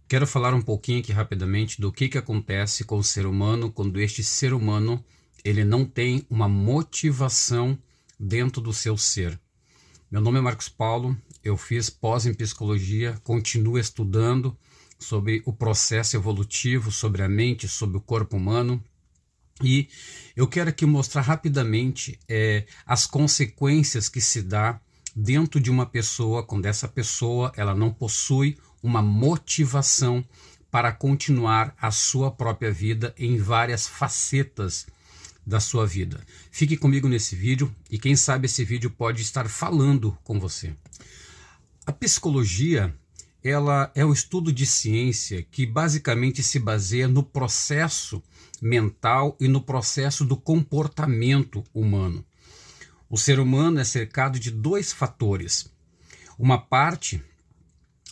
Quero falar um pouquinho aqui rapidamente do que acontece com o ser humano quando este ser humano ele não tem uma motivação dentro do seu ser. Meu nome é Marcos Paulo, eu fiz pós em psicologia, continuo estudando sobre o processo evolutivo, sobre a mente, sobre o corpo humano. E eu quero aqui mostrar rapidamente as consequências que se dá dentro de uma pessoa quando essa pessoa ela não possui uma motivação para continuar a sua própria vida em várias facetas da sua vida. Fique comigo nesse vídeo e quem sabe esse vídeo pode estar falando com você. A psicologia ela é um estudo de ciência que basicamente se baseia no processo mental e no processo do comportamento humano. O ser humano é cercado de dois fatores. Uma parte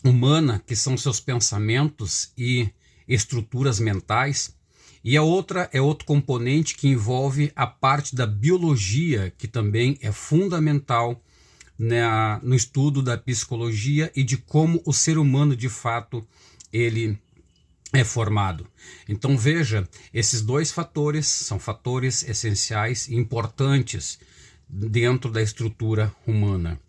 humana, que são seus pensamentos e estruturas mentais, e a outra é outro componente que envolve a parte da biologia, que também é fundamental no estudo da psicologia e de como o ser humano de fato ele é formado. Então veja, esses dois fatores são fatores essenciais e importantes dentro da estrutura humana.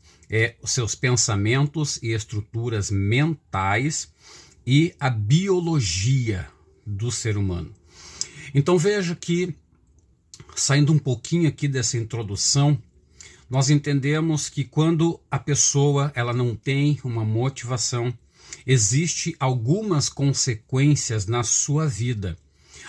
Os seus pensamentos e estruturas mentais e a biologia do ser humano. Então veja que, saindo um pouquinho aqui dessa introdução, nós entendemos que quando a pessoa ela não tem uma motivação, existe algumas consequências na sua vida.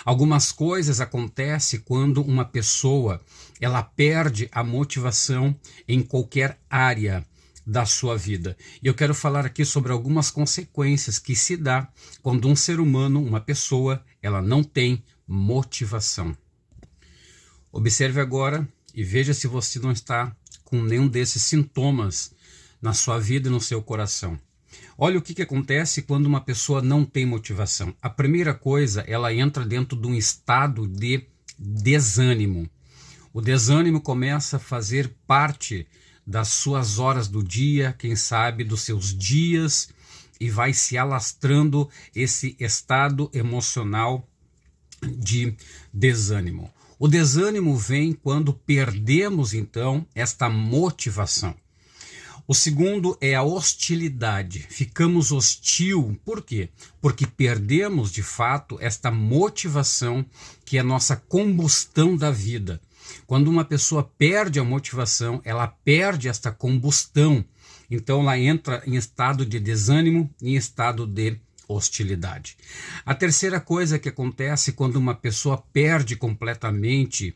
Algumas coisas acontecem quando uma pessoa ela perde a motivação em qualquer área da sua vida. E eu quero falar aqui sobre algumas consequências que se dá quando um ser humano, uma pessoa, ela não tem motivação. Observe agora e veja se você não está com nenhum desses sintomas na sua vida e no seu coração. Olha o que acontece quando uma pessoa não tem motivação. A primeira coisa, ela entra dentro de um estado de desânimo. O desânimo começa a fazer parte das suas horas do dia, quem sabe dos seus dias, e vai se alastrando esse estado emocional de desânimo. O desânimo vem quando perdemos, então, esta motivação. O segundo é a hostilidade. Ficamos hostil. Por quê? Porque perdemos, de fato, esta motivação que é a nossa combustão da vida. Quando uma pessoa perde a motivação, ela perde esta combustão. Então, ela entra em estado de desânimo, em estado de hostilidade. A terceira coisa que acontece quando uma pessoa perde completamente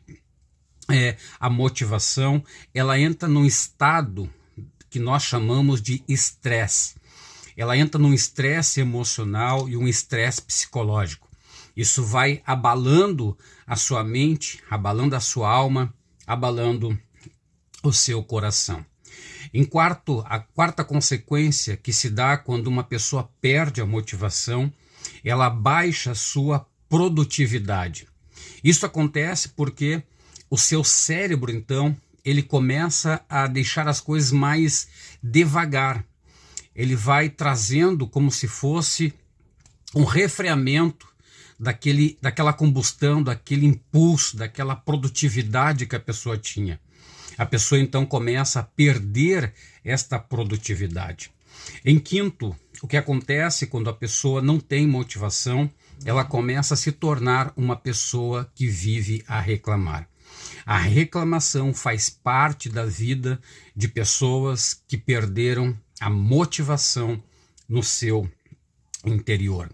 a motivação, ela entra num estado que nós chamamos de estresse. Ela entra num estresse emocional e um estresse psicológico. Isso vai abalando a sua mente, abalando a sua alma, abalando o seu coração. A quarta consequência que se dá quando uma pessoa perde a motivação, ela baixa a sua produtividade. Isso acontece porque o seu cérebro, então, ele começa a deixar as coisas mais devagar. Ele vai trazendo como se fosse um refreamento daquela combustão, daquele impulso, daquela produtividade que a pessoa tinha. A pessoa então começa a perder esta produtividade. Em quinto, o que acontece quando a pessoa não tem motivação, ela começa a se tornar uma pessoa que vive a reclamar. A reclamação faz parte da vida de pessoas que perderam a motivação no seu interior.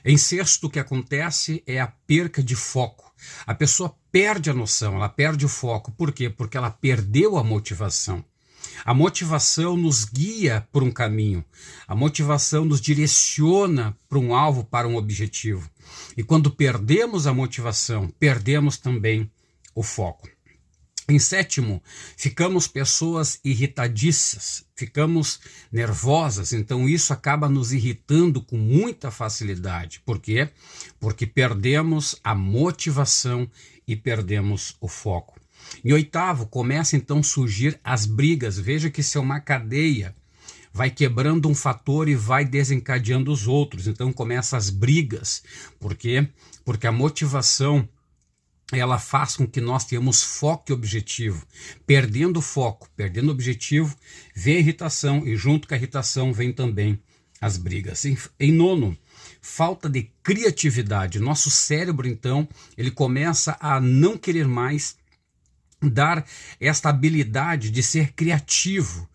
Em sexto, o que acontece é a perca de foco. A pessoa perde a noção, ela perde o foco. Por quê? Porque ela perdeu a motivação. A motivação nos guia por um caminho. A motivação nos direciona para um alvo, para um objetivo. E quando perdemos a motivação, perdemos também o foco. Em sétimo, ficamos pessoas irritadiças, ficamos nervosas, então isso acaba nos irritando com muita facilidade. Por quê? Porque perdemos a motivação e perdemos o foco. Em oitavo, começa então a surgir as brigas. Veja que isso é uma cadeia. vai quebrando um fator e vai desencadeando os outros. Então começam as brigas. Por quê? Porque a motivação, ela faz com que nós tenhamos foco e objetivo. Perdendo foco, perdendo objetivo, vem a irritação, e junto com a irritação vem também as brigas. Em nono, falta de criatividade. Nosso cérebro, então, ele começa a não querer mais dar esta habilidade de ser criativo.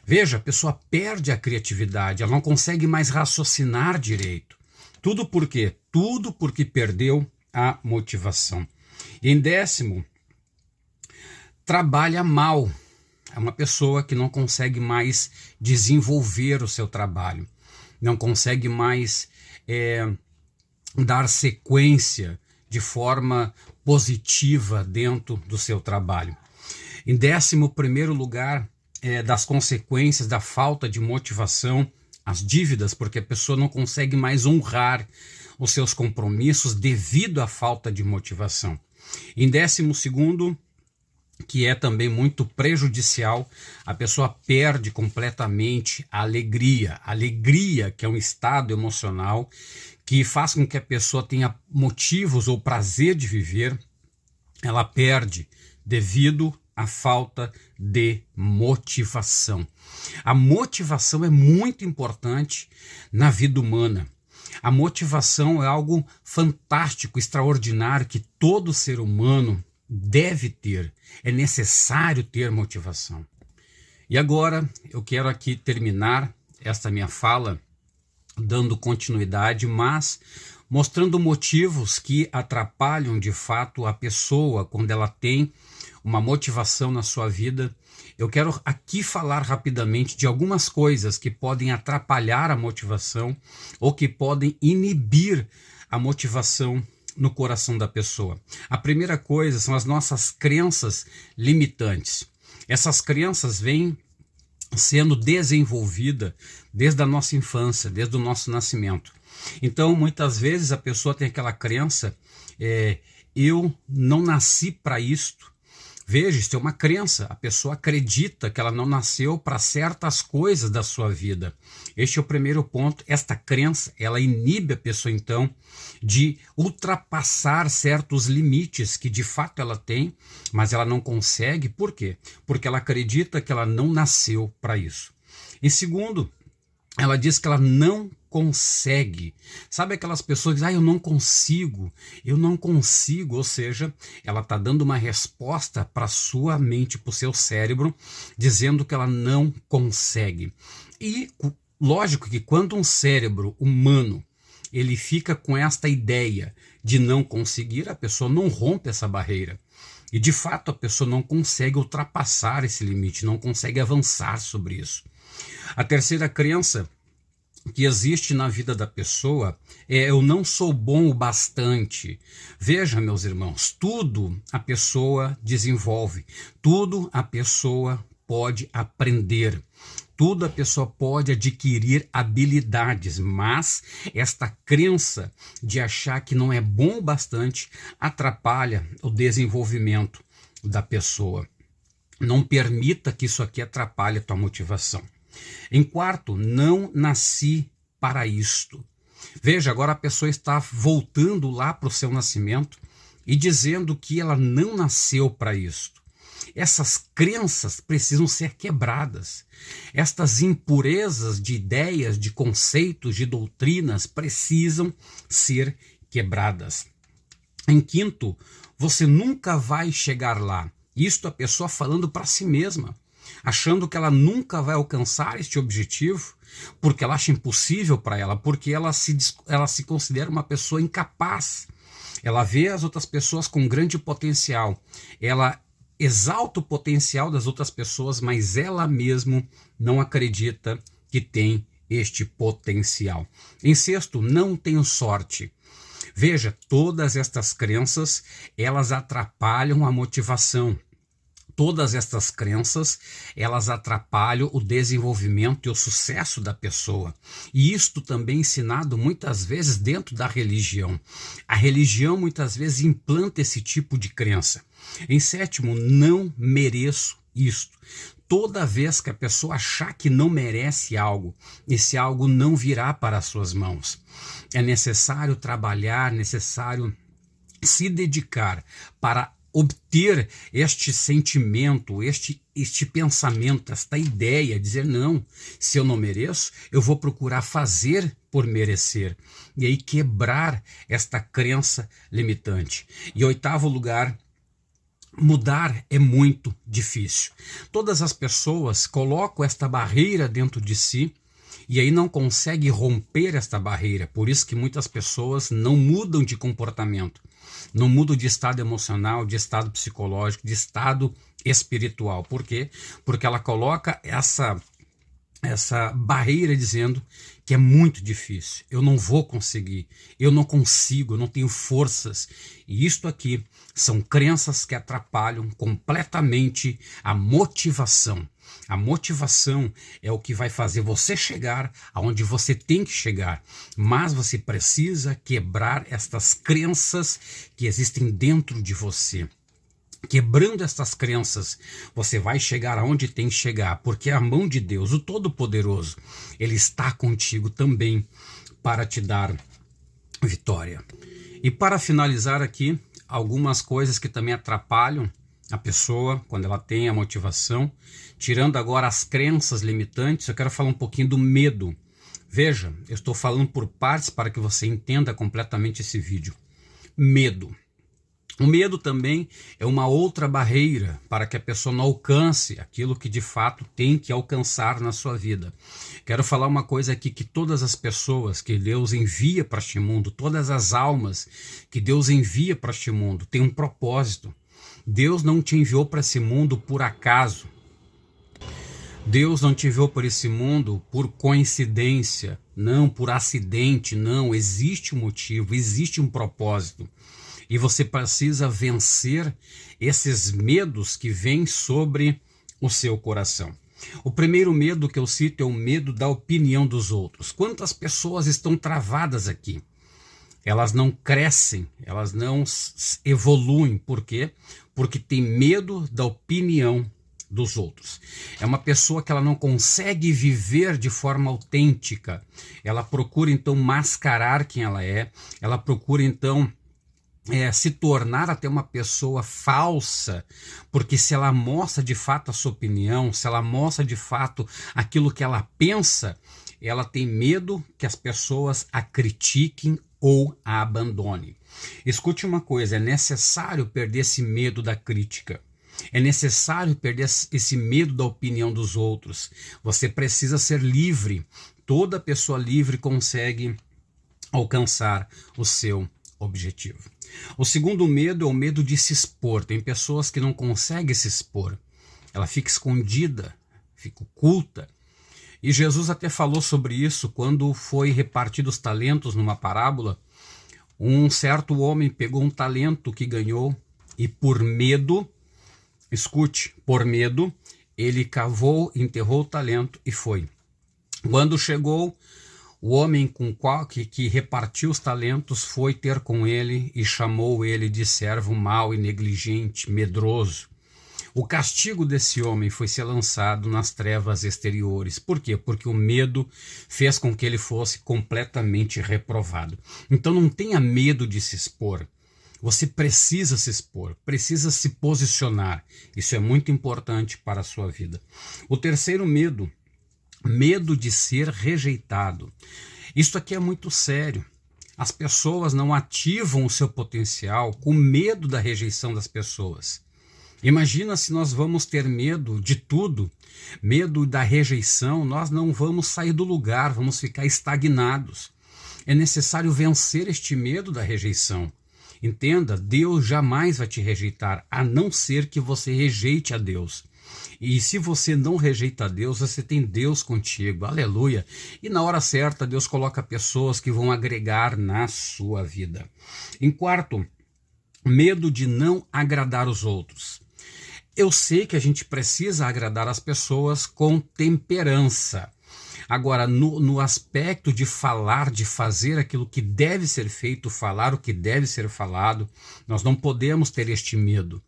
Veja, a pessoa perde a criatividade, ela não consegue mais raciocinar direito. Tudo por quê? Tudo porque perdeu a motivação. E em décimo, trabalha mal. É uma pessoa que não consegue mais desenvolver o seu trabalho, não consegue mais dar sequência de forma positiva dentro do seu trabalho. Em 11º lugar, das consequências da falta de motivação, as dívidas, porque a pessoa não consegue mais honrar os seus compromissos devido à falta de motivação. Em 12º, que é também muito prejudicial, a pessoa perde completamente a alegria. A alegria, que é um estado emocional que faz com que a pessoa tenha motivos ou prazer de viver, ela perde devido à falta de motivação. A motivação é muito importante na vida humana. A motivação é algo fantástico, extraordinário, que todo ser humano deve ter. É necessário ter motivação. E agora eu quero aqui terminar esta minha fala dando continuidade, mas mostrando motivos que atrapalham de fato a pessoa quando ela tem uma motivação na sua vida. Eu quero aqui falar rapidamente de algumas coisas que podem atrapalhar a motivação ou que podem inibir a motivação no coração da pessoa. A primeira coisa são as nossas crenças limitantes. Essas crenças vêm sendo desenvolvidas desde a nossa infância, desde o nosso nascimento. Então, muitas vezes a pessoa tem aquela crença, eu não nasci para isto. Veja, isso é uma crença. A pessoa acredita que ela não nasceu para certas coisas da sua vida. Este é o primeiro ponto. Esta crença, ela inibe a pessoa, então, de ultrapassar certos limites que de fato ela tem, mas ela não consegue. Por quê? Porque ela acredita que ela não nasceu para isso. Em segundo, ela diz que ela não consegue. Sabe aquelas pessoas que dizem, eu não consigo, ou seja, ela está dando uma resposta para a sua mente, para o seu cérebro, dizendo que ela não consegue. E lógico que quando um cérebro humano ele fica com esta ideia de não conseguir, a pessoa não rompe essa barreira. E de fato a pessoa não consegue ultrapassar esse limite, não consegue avançar sobre isso. A terceira crença que existe na vida da pessoa é eu não sou bom o bastante. Veja, meus irmãos, tudo a pessoa desenvolve, tudo a pessoa pode aprender, tudo a pessoa pode adquirir habilidades, mas esta crença de achar que não é bom o bastante atrapalha o desenvolvimento da pessoa. Não permita que isso aqui atrapalhe a tua motivação. Em quarto, não nasci para isto. Veja, agora a pessoa está voltando lá para o seu nascimento e dizendo que ela não nasceu para isto. Essas crenças precisam ser quebradas. Estas impurezas de ideias, de conceitos, de doutrinas precisam ser quebradas. Em quinto, você nunca vai chegar lá. Isto a pessoa falando para si mesma, achando que ela nunca vai alcançar este objetivo, porque ela acha impossível para ela, porque ela se considera uma pessoa incapaz. Ela vê as outras pessoas com grande potencial, ela exalta o potencial das outras pessoas, mas ela mesma não acredita que tem este potencial. Em sexto, não tenho sorte. Veja, todas estas crenças, elas atrapalham a motivação. Todas estas crenças, elas atrapalham o desenvolvimento e o sucesso da pessoa. E isto também é ensinado muitas vezes dentro da religião. A religião muitas vezes implanta esse tipo de crença. Em sétimo, não mereço isto. toda vez que a pessoa achar que não merece algo, esse algo não virá para as suas mãos. É necessário trabalhar, necessário se dedicar para obter este sentimento, este pensamento, esta ideia, dizer não, se eu não mereço, eu vou procurar fazer por merecer. E aí quebrar esta crença limitante. E oitavo lugar, mudar é muito difícil. Todas as pessoas colocam esta barreira dentro de si e aí não conseguem romper esta barreira. Por isso que muitas pessoas não mudam de comportamento, não mudam de estado emocional, de estado psicológico, de estado espiritual. Por quê? Porque ela coloca essa barreira dizendo que é muito difícil, eu não vou conseguir, eu não consigo, eu não tenho forças. E isto aqui são crenças que atrapalham completamente a motivação. A motivação é o que vai fazer você chegar aonde você tem que chegar, mas você precisa quebrar estas crenças que existem dentro de você. Quebrando estas crenças, você vai chegar aonde tem que chegar, porque a mão de Deus, o Todo-Poderoso, Ele está contigo também para te dar vitória. E para finalizar aqui, algumas coisas que também atrapalham a pessoa quando ela tem a motivação, tirando agora as crenças limitantes, eu quero falar um pouquinho do medo. Veja, eu estou falando por partes para que você entenda completamente esse vídeo. Medo. O medo também é uma outra barreira para que a pessoa não alcance aquilo que de fato tem que alcançar na sua vida. Quero falar uma coisa aqui, que todas as pessoas que Deus envia para este mundo, todas as almas que Deus envia para este mundo, têm um propósito. Deus não te enviou para esse mundo por acaso. Deus não te enviou por esse mundo por coincidência, não por acidente, não. Existe um motivo, existe um propósito. E você precisa vencer esses medos que vêm sobre o seu coração. O primeiro medo que eu cito é o medo da opinião dos outros. Quantas pessoas estão travadas aqui? Elas não crescem, elas não evoluem. Por quê? Porque tem medo da opinião dos outros. É uma pessoa que ela não consegue viver de forma autêntica. Ela procura então mascarar quem ela é. Ela procura então se tornar até uma pessoa falsa, porque se ela mostra de fato a sua opinião, se ela mostra de fato aquilo que ela pensa, ela tem medo que as pessoas a critiquem ou a abandonem. Escute uma coisa, é necessário perder esse medo da crítica. É necessário perder esse medo da opinião dos outros. Você precisa ser livre. Toda pessoa livre consegue alcançar o seu objetivo. O segundo medo é o medo de se expor. Tem pessoas que não conseguem se expor. Ela fica escondida, fica oculta. E Jesus até falou sobre isso quando foi repartido os talentos numa parábola. Um certo homem pegou um talento que ganhou e por medo, escute, por medo, ele cavou, enterrou o talento e foi. Quando chegou, o homem que repartiu os talentos foi ter com ele e chamou ele de servo mau e negligente, medroso. O castigo desse homem foi ser lançado nas trevas exteriores. Por quê? Porque o medo fez com que ele fosse completamente reprovado. Então não tenha medo de se expor. Você precisa se expor, precisa se posicionar. Isso é muito importante para a sua vida. O terceiro medo, medo de ser rejeitado. Isso aqui é muito sério. As pessoas não ativam o seu potencial com medo da rejeição das pessoas. Imagina se nós vamos ter medo de tudo, medo da rejeição, nós não vamos sair do lugar, vamos ficar estagnados. É necessário vencer este medo da rejeição. Entenda, Deus jamais vai te rejeitar, a não ser que você rejeite a Deus. E se você não rejeita a Deus, você tem Deus contigo, aleluia. E na hora certa, Deus coloca pessoas que vão agregar na sua vida. Em quarto, medo de não agradar os outros. Eu sei que a gente precisa agradar as pessoas com temperança. Agora, no aspecto de falar, de fazer aquilo que deve ser feito, falar o que deve ser falado, nós não podemos ter este medo.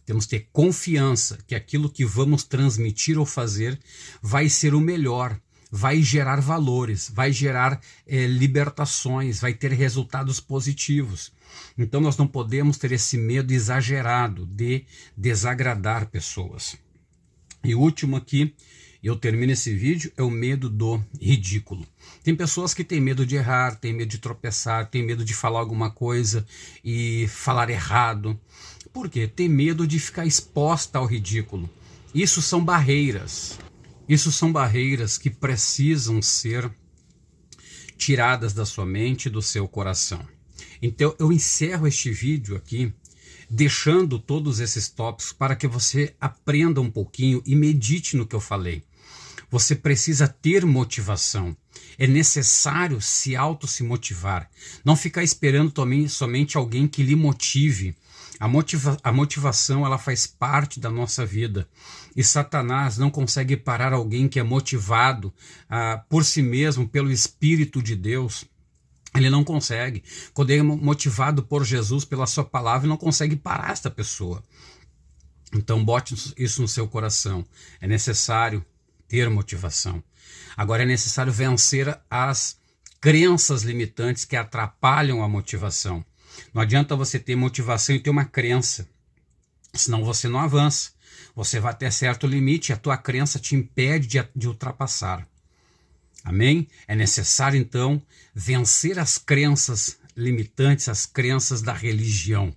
Temos que ter confiança que aquilo que vamos transmitir ou fazer vai ser o melhor, vai gerar valores, vai gerar libertações, vai ter resultados positivos. Então nós não podemos ter esse medo exagerado de desagradar pessoas. E o último aqui, eu termino esse vídeo, é o medo do ridículo. Tem pessoas que têm medo de errar, têm medo de tropeçar, têm medo de falar alguma coisa e falar errado. Por quê? Tem medo de ficar exposta ao ridículo. Isso são barreiras. Isso são barreiras que precisam ser tiradas da sua mente e do seu coração. Então eu encerro este vídeo aqui deixando todos esses tópicos para que você aprenda um pouquinho e medite no que eu falei. Você precisa ter motivação. É necessário se motivar. Não ficar esperando somente alguém que lhe motive. A motivação ela faz parte da nossa vida. E Satanás não consegue parar alguém que é motivado por si mesmo, pelo Espírito de Deus. Ele não consegue. Quando ele é motivado por Jesus, pela sua palavra, ele não consegue parar esta pessoa. Então bote isso no seu coração. É necessário ter motivação. Agora é necessário vencer as crenças limitantes que atrapalham a motivação. Não adianta você ter motivação e ter uma crença, senão você não avança. Você vai até certo limite e a tua crença te impede de ultrapassar. Amém? É necessário, então, vencer as crenças limitantes, as crenças da religião.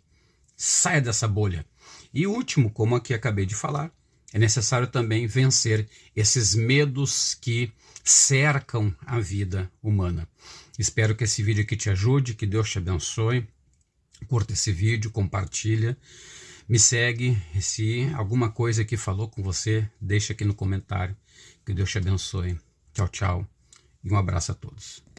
Saia dessa bolha. E o último, como aqui acabei de falar, é necessário também vencer esses medos que cercam a vida humana. Espero que esse vídeo aqui te ajude, que Deus te abençoe. Curta esse vídeo, compartilha. Me segue. Se alguma coisa que falou com você, deixa aqui no comentário. Que Deus te abençoe. Tchau, tchau. E um abraço a todos.